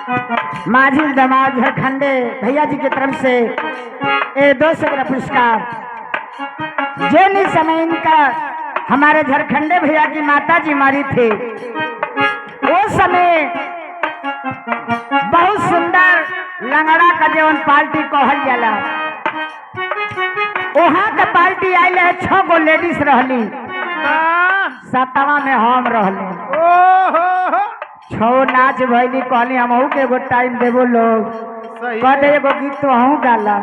माझी दामाद झारखंडे भैया जी की तरफ से ये 200 का पुरस्कार। जो समय इनका हमारे झारखंडे भैया की माता जी मारी थे, वो समय बहुत सुंदर लंगड़ा का जीवन पार्टी कहल जाला। वहाँ का पार्टी आयल है, 6 गो लेडीज रहली, 7वां में हम रहली। 6 नाच भैली, कहली हमहू के एगो टाइम देवो लोग, कह दे एगो गीत तो हमहू गाला।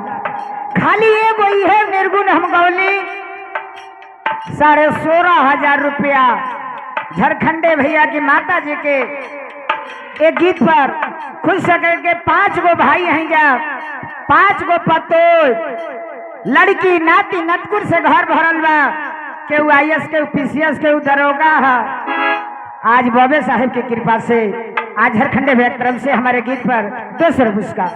खाली एगो इहे निर्गुण हम गौली, 16,500 रुपया झारखंडे भैया की माता जी के एक गीत पर खुश करके 5 गो भाई हैं जा, 5 गो पतो लड़की नाती नतकुर से घर भरल बा, केहू IAS केहू PCS केहू दरोगा है। आज बॉबे साहब की कृपा से आज झारखंडे भैया की तरफ से हमारे गीत पर 200 पुरस्कार।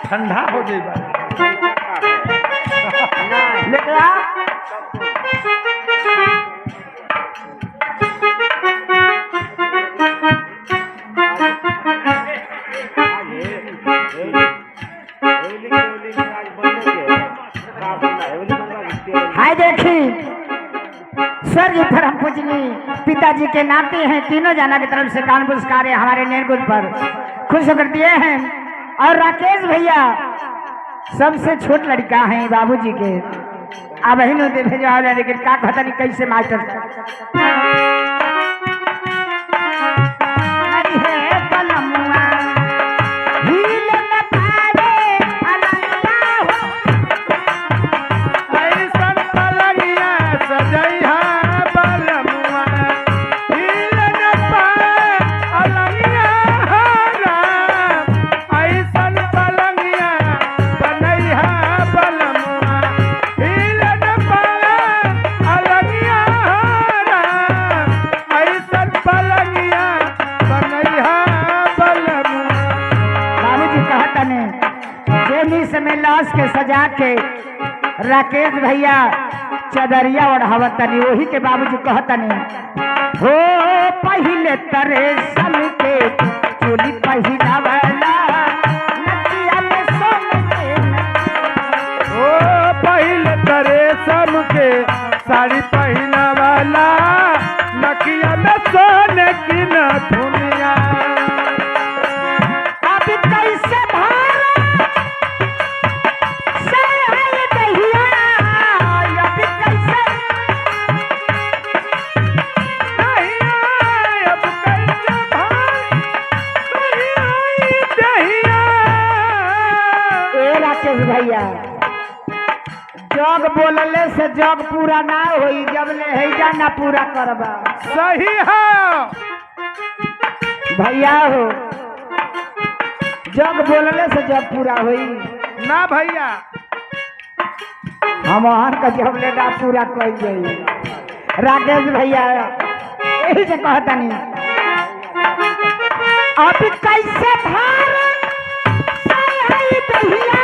ठंडा हो जाएगा। हाय देखी सर जी पर हम पूजनी पिताजी के नाते हैं, तीनों जना की तरफ से कान पुरस्कार हमारे निर्गुण पर खुश होकर दिए हैं। और राकेश भैया सबसे छोट लड़का है बाबूजी के, अब ही नो भेजा, लेकिन का कहता नहीं कैसे मास्टर में लाश के सजा के राकेश भैया चदरिया ओढ़ावत तनी, वही के बाबूजी कहतनी हो पहले तरे सन के चोली पहिरावला नकिया में सोने के, हो पहले तरे सन के साड़ी पहिनावला नकिया में सोने की न दुनिया। अभी कैसे भैया जग बोलले से जग पूरा ना होई, जब ले हैजा ना पूरा करबा। सही है भैया हो, जग बोलले से जग पूरा होई ना भैया, हम का जब ले ना पूरा कर जाई। राकेश भैया यही से कहता नहीं अब कैसे भार भैया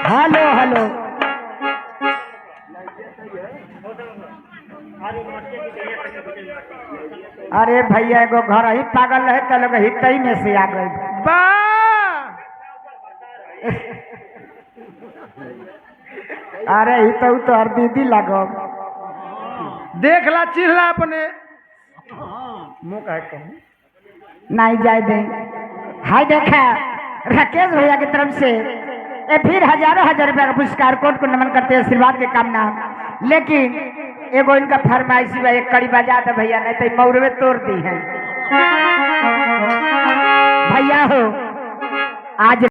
हेलो हेलो अरे भैया एगो घर ही पागल रहे तो लोग हितई में से आ गए। बा अरे हितऊ तो हर दीदी लगो। देख ला चिल्ला अपने मुंह का कहूं नहीं जाए दे। हाय देखा राकेश भैया की तरफ से ये फिर हजारों हजार रुपया का पुरस्कार कोर्ट को नमन करते हैं आशीर्वाद के कामना। लेकिन एगो इनका फरमाइश है एक कड़ी बजा दे भैया नहीं तो मौरवे तोड़ दी है। भैया हो आज